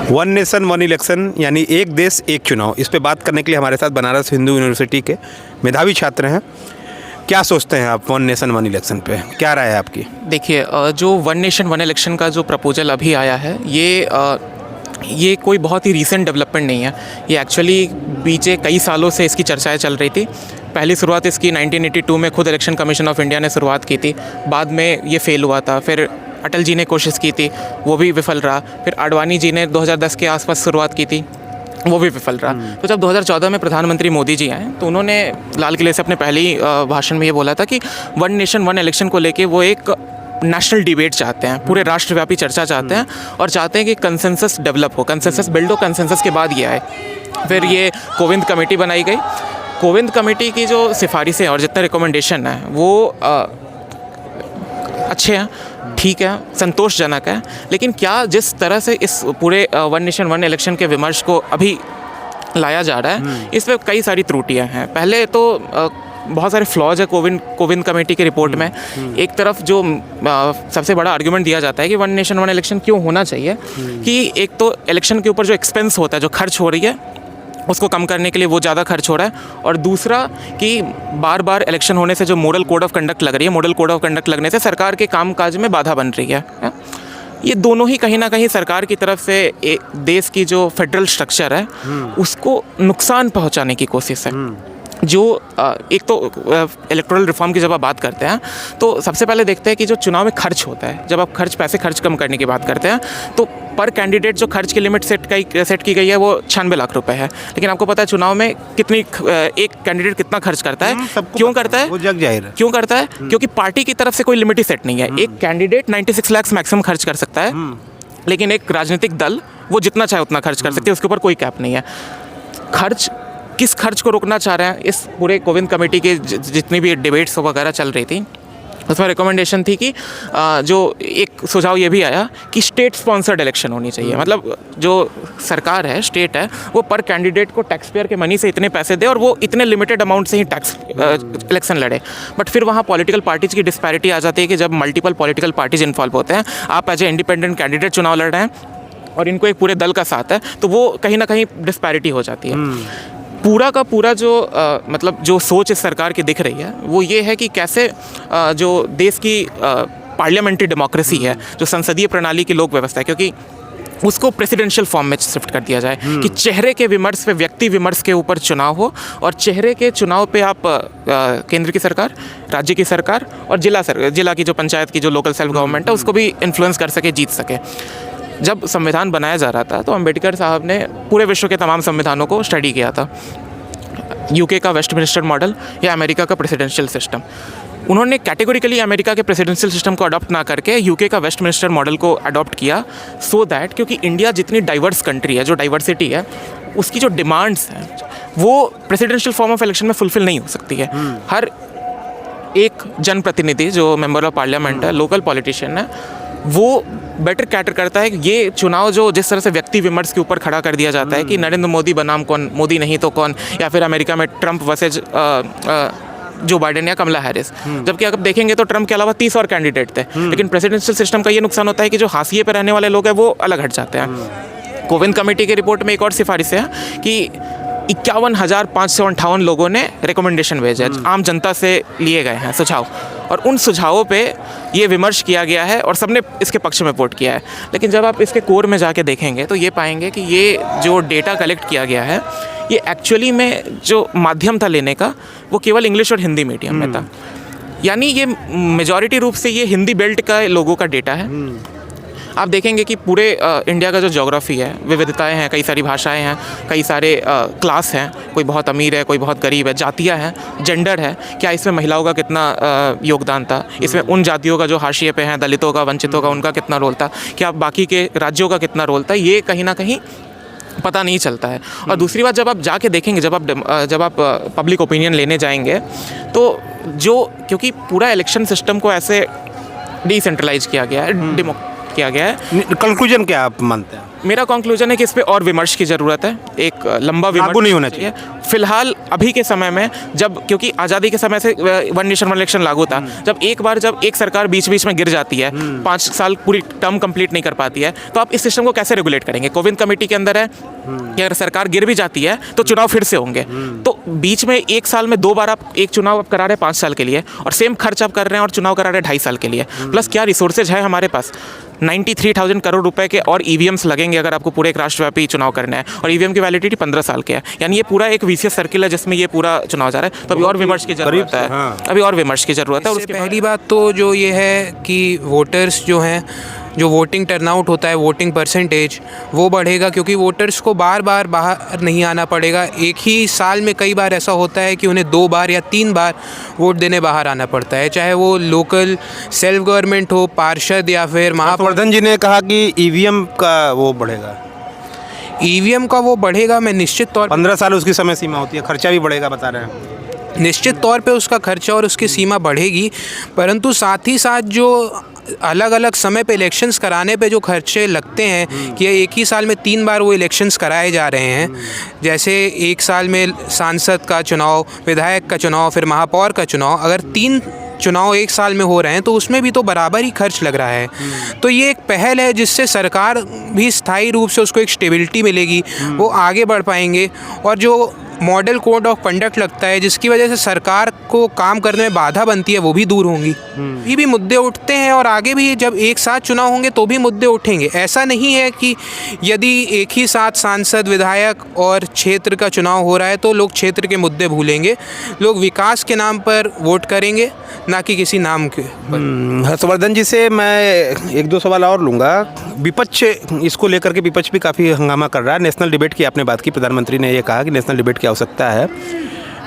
One nation one election यानी एक देश एक चुनाव, इस पे बात करने के लिए हमारे साथ बनारस हिंदू यूनिवर्सिटी के मेधावी छात्र हैं। क्या सोचते हैं आप वन नेशन वन इलेक्शन पे, क्या राय है आपकी? देखिए, जो वन नेशन वन इलेक्शन का जो प्रपोजल अभी आया है, ये कोई बहुत ही रीसेंट डेवलपमेंट नहीं है। ये एक्चुअली बीते कई सालों से इसकी चर्चाएं चल रही थी। पहली शुरुआत इसकी 1982 में खुद इलेक्शन कमीशन ऑफ इंडिया ने शुरुआत की थी। बाद में ये फेल हुआ था। फिर अटल जी ने कोशिश की थी, वो भी विफल रहा। फिर आडवाणी जी ने 2010 के आसपास शुरुआत की थी, वो भी विफल रहा। तो जब 2014 में प्रधानमंत्री मोदी जी आए तो उन्होंने लाल किले से अपने पहली भाषण में ये बोला था कि वन नेशन वन इलेक्शन को लेके वो एक नेशनल डिबेट चाहते हैं, पूरे राष्ट्रव्यापी चर्चा चाहते हैं और चाहते हैं कि कंसेंसस डेवलप हो, कंसेंसस बिल्ड हो, कंसेंसस के बाद ये आए। फिर ये कोविंद कमेटी बनाई गई। कोविंद कमेटी की जो सिफारिशें और जितने रिकमेंडेशन हैं वो अच्छे हैं, ठीक है, संतोषजनक है। लेकिन क्या जिस तरह से इस पूरे वन नेशन वन इलेक्शन के विमर्श को अभी लाया जा रहा है, इसमें कई सारी त्रुटियां हैं। पहले तो बहुत सारे फ्लॉज है कोविंद कमेटी की रिपोर्ट में। एक तरफ जो सबसे बड़ा आर्गुमेंट दिया जाता है कि वन नेशन वन इलेक्शन क्यों होना चाहिए, कि एक तो इलेक्शन के ऊपर जो एक्सपेंस होता है, जो खर्च हो रही है, उसको कम करने के लिए वो ज़्यादा खर्च हो रहा है। और दूसरा कि बार बार इलेक्शन होने से जो मॉडल कोड ऑफ कंडक्ट लग रही है, मॉडल कोड ऑफ कंडक्ट लगने से सरकार के कामकाज में बाधा बन रही है। ये दोनों ही कहीं ना कहीं सरकार की तरफ से एक देश की जो फेडरल स्ट्रक्चर है उसको नुकसान पहुंचाने की कोशिश है। जो एक तो इलेक्टोरल रिफॉर्म की जब आप बात करते हैं तो सबसे पहले देखते हैं कि जो चुनाव में खर्च होता है, जब आप पैसे खर्च कम करने की बात करते हैं तो पर कैंडिडेट जो खर्च की लिमिट सेट की गई है वो 96 लाख रुपए है। लेकिन आपको पता है चुनाव में एक कैंडिडेट कितना खर्च करता है, क्यों करता है, वो जग जाहिर है। क्यों करता है? क्योंकि पार्टी की तरफ से कोई लिमिट ही सेट नहीं है। एक कैंडिडेट 96 लाख मैक्सिमम खर्च कर सकता है, लेकिन एक राजनीतिक दल वो जितना चाहे उतना खर्च कर सकती है, उसके ऊपर कोई कैप नहीं है। किस खर्च को रोकना चाह रहे हैं? इस पूरे कोविंद कमेटी के जितनी भी डिबेट्स वगैरह चल रही थी उसमें रिकमेंडेशन थी कि जो एक सुझाव ये भी आया कि स्टेट स्पॉन्सर्ड इलेक्शन होनी चाहिए। मतलब जो सरकार है, स्टेट है, वो पर कैंडिडेट को टैक्स पेयर के मनी से इतने पैसे दे और वो इतने लिमिटेड अमाउंट से ही टैक्स इलेक्शन लड़े। बट फिर वहाँ पॉलिटिकल पार्टीज़ की डिस्पैरिटी आ जाती है कि जब मल्टीपल पॉलिटिकल पार्टीज इन्वॉल्व होते हैं, आप एज ए इंडिपेंडेंट कैंडिडेट चुनाव लड़ रहे हैं और इनको एक पूरे दल का साथ है, तो वो कहीं ना कहीं डिस्पैरिटी हो जाती है। पूरा का पूरा जो मतलब जो सोच इस सरकार की दिख रही है वो ये है कि कैसे जो देश की पार्लियामेंट्री डेमोक्रेसी है, जो संसदीय प्रणाली की लोक व्यवस्था है, क्योंकि उसको प्रेसिडेंशियल फॉर्म में शिफ्ट कर दिया जाए कि चेहरे के विमर्श पे, व्यक्ति विमर्श के ऊपर चुनाव हो और चेहरे के चुनाव पे आप केंद्र की सरकार, राज्य की सरकार और जिला की जो पंचायत की जो लोकल सेल्फ गवर्नमेंट है उसको भी इन्फ्लुएंस कर सके, जीत सके। जब संविधान बनाया जा रहा था तो अंबेडकर साहब ने पूरे विश्व के तमाम संविधानों को स्टडी किया था। यूके का वेस्टमिनिस्टर मॉडल या अमेरिका का प्रेसिडेंशियल सिस्टम, उन्होंने कैटेगोरिकली अमेरिका के प्रेसिडेंशियल सिस्टम को अडॉप्ट ना करके यूके का वेस्टमिनिस्टर मॉडल को अडॉप्ट किया, सो दैट क्योंकि इंडिया जितनी डाइवर्स कंट्री है, जो डाइवर्सिटी है, उसकी जो डिमांड्स हैं वो प्रेसिडेंशियल फॉर्म ऑफ इलेक्शन में फुलफिल नहीं हो सकती है। हर एक जनप्रतिनिधि जो मेंबर ऑफ पार्लियामेंट है, लोकल पॉलिटिशियन है, वो बेटर कैटर करता है। ये चुनाव जो जिस तरह से व्यक्ति विमर्श के ऊपर खड़ा कर दिया जाता है कि नरेंद्र मोदी बनाम कौन, मोदी नहीं तो कौन, या फिर अमेरिका में ट्रंप वर्सेज जो बाइडेन या कमला हैरिस, जबकि अगर देखेंगे तो ट्रंप के अलावा 30 और कैंडिडेट थे। लेकिन प्रेसिडेंशियल सिस्टम का ये नुकसान होता है कि जो हाशिए पर रहने वाले लोग हैं वो अलग हट जाते हैं। कोविंद कमेटी की रिपोर्ट में एक और सिफारिश है कि 51,558 लोगों ने रिकमेंडेशन भेजे, आम जनता से लिए गए हैं सुझाव, और उन सुझावों पे ये विमर्श किया गया है और सबने इसके पक्ष में वोट किया है। लेकिन जब आप इसके कोर में जाके देखेंगे तो ये पाएंगे कि ये जो डेटा कलेक्ट किया गया है ये एक्चुअली में जो माध्यम था लेने का वो केवल इंग्लिश और हिंदी मीडियम में था। यानी ये मेजॉरिटी रूप से ये हिंदी बेल्ट का लोगों का डेटा है। आप देखेंगे कि पूरे इंडिया का जो ज्योग्राफी है, विविधताएं हैं, कई सारी भाषाएं हैं, कई सारे क्लास हैं, कोई बहुत अमीर है, कोई बहुत गरीब है, जातियां हैं, जेंडर है, क्या इसमें महिलाओं का कितना योगदान था, इसमें उन जातियों का जो हाशिए पे हैं, दलितों का, वंचितों का, उनका कितना रोल था, क्या बाकी के राज्यों का कितना रोल था, ये कहीं ना कहीं पता नहीं चलता है। और दूसरी बात, जब आप जाके देखेंगे, जब आप पब्लिक ओपिनियन लेने जाएंगे तो क्योंकि पूरा इलेक्शन सिस्टम को ऐसे डिसेंट्रलाइज किया गया है, किया गया है। कंक्लूजन क्या आप मानते हैं? मेरा कंक्लूजन है कि इस पे और विमर्श की ज़रूरत है, एक लंबा विमर्श लागू नहीं होना चाहिए। फिलहाल अभी के समय में, जब क्योंकि आज़ादी के समय से वन नेशन वन इलेक्शन लागू था, जब एक सरकार बीच बीच में गिर जाती है, 5 साल पूरी टर्म कंप्लीट नहीं कर पाती है, तो आप इस सिस्टम को कैसे रेगुलेट करेंगे? कोविंद कमेटी के अंदर है कि अगर सरकार गिर भी जाती है तो चुनाव फिर से होंगे। तो बीच में 1 साल में 2 बार आप एक चुनाव आप करा रहे हैं 5 साल के लिए, और सेम खर्च आप कर रहे हैं और चुनाव करा रहे हैं 2.5 साल के लिए। प्लस क्या रिसोर्सेज है हमारे पास? 93,000 करोड़ रुपए के और ईवीएम्स लगेंगे अगर आपको पूरे एक राष्ट्रव्यापी चुनाव करना है, और ईवीएम की वैलिडिटी 15 साल की है। यानी ये पूरा एक विशियस सर्किल है जिसमें ये पूरा चुनाव जा रहा है। तो अभी और विमर्श की जरूरत है, अभी और विमर्श की जरूरत है। और उससे पहली बात तो जो ये है कि वोटर्स जो हैं, जो वोटिंग टर्नआउट होता है, वोटिंग परसेंटेज वो बढ़ेगा, क्योंकि वोटर्स को बार बार बाहर नहीं आना पड़ेगा। एक ही साल में कई बार ऐसा होता है कि उन्हें 2 बार या 3 बार वोट देने बाहर आना पड़ता है, चाहे वो लोकल सेल्फ गवर्नमेंट हो, पार्षद या फिर हर्षवर्धन जी ने कहा कि ईवीएम का वो बढ़ेगा, ईवीएम का वो बढ़ेगा। मैं निश्चित तौर 15 साल उसकी समय सीमा होती है, खर्चा भी बढ़ेगा बता रहे हैं। निश्चित तौर पे उसका खर्चा और उसकी सीमा बढ़ेगी, परंतु साथ ही साथ जो अलग अलग समय पे इलेक्शंस कराने पे जो खर्चे लगते हैं कि एक ही साल में 3 बार वो इलेक्शंस कराए जा रहे हैं, जैसे एक साल में सांसद का चुनाव, विधायक का चुनाव, फिर महापौर का चुनाव, अगर 3 चुनाव एक साल में हो रहे हैं तो उसमें भी तो बराबर ही खर्च लग रहा है। तो ये एक पहल है जिससे सरकार भी स्थायी रूप से उसको एक स्टेबिलिटी मिलेगी, वो आगे बढ़ पाएंगे। और जो मॉडल कोड ऑफ कंडक्ट लगता है जिसकी वजह से सरकार को काम करने में बाधा बनती है, वो भी दूर होंगी। ये भी मुद्दे उठते हैं और आगे भी जब एक साथ चुनाव होंगे तो भी मुद्दे उठेंगे। ऐसा नहीं है कि यदि एक ही साथ सांसद, विधायक और क्षेत्र का चुनाव हो रहा है तो लोग क्षेत्र के मुद्दे भूलेंगे। लोग विकास के नाम पर वोट करेंगे, ना कि किसी नाम के। हर्षवर्धन जी से मैं 1-2 सवाल और लूँगा। विपक्ष इसको लेकर के विपक्ष भी काफ़ी हंगामा कर रहा है। नेशनल डिबेट की आपने बात की, प्रधानमंत्री ने ये कहा कि नेशनल डिबेट की आवश्यकता है,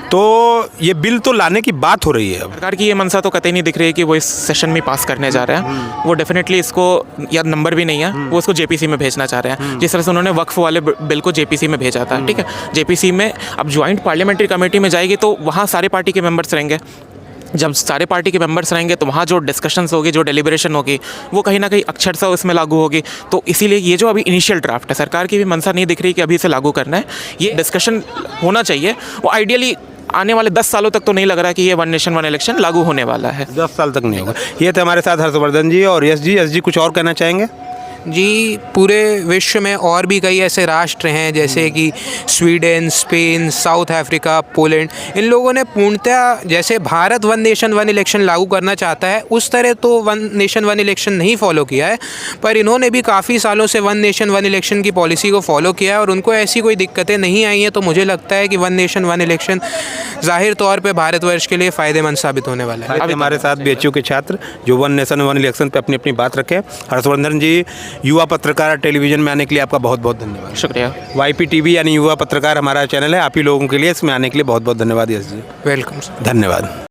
तो ये बिल तो लाने की बात हो रही है। अब सरकार की ये मनसा तो कतई नहीं दिख रही है कि वो इस सेशन में पास करने जा रहे हैं। वो डेफिनेटली इसको, या नंबर भी नहीं है, वो इसको जेपीसी में भेजना चाह रहे हैं। जिस तरह से उन्होंने वक्फ वाले बिल को जेपीसी में भेजा था, ठीक है, जेपीसी में अब ज्वाइंट पार्लियामेंट्री कमेटी में जाएगी तो वहाँ सारे पार्टी के मेंबर्स रहेंगे। जब सारे पार्टी के मेंबर्स रहेंगे तो वहाँ जो डिस्कशंस होगी, जो डेलिब्रेशन होगी, वो कहीं ना कहीं अक्षरशः उसमें लागू होगी। तो इसीलिए ये जो अभी इनिशियल ड्राफ्ट है, सरकार की भी मनसा नहीं दिख रही कि अभी इसे लागू करना है। ये डिस्कशन होना चाहिए। वो आइडियली आने वाले 10 सालों तक तो नहीं लग रहा कि ये वन नेशन वन इलेक्शन लागू होने वाला है। 10 साल तक नहीं होगा। ये थे हमारे साथ हर्षवर्धन जी। और यस जी कुछ और कहना चाहेंगे? जी, पूरे विश्व में और भी कई ऐसे राष्ट्र हैं जैसे कि Sweden, Spain, South Africa, Poland. इन लोगों ने पूर्णतः, जैसे Bharat one nation one election लागू करना चाहता है उस तरह तो वन नेशन वन इलेक्शन नहीं फॉलो किया है, पर इन्होंने भी काफ़ी सालों से वन नेशन वन इलेक्शन की पॉलिसी को फॉलो किया है और उनको ऐसी कोई दिक्कतें नहीं आई हैं। तो मुझे लगता है कि वन नेशन वन इलेक्शन ज़ाहिर तौर पर भारतवर्ष के लिए फ़ायदेमंद साबित होने वाला है। अभी हमारे साथ बीएचयू के छात्र जो वन नेशन वन इलेक्शन पे अपनी अपनी बात रखें। हर्षवर्धन जी, युवा पत्रकार टेलीविज़न में आने के लिए आपका बहुत बहुत धन्यवाद। शुक्रिया। YPTV यानी युवा पत्रकार हमारा चैनल है, आप ही लोगों के लिए इसमें आने के लिए बहुत बहुत धन्यवाद। यस जी, वेलकम। धन्यवाद।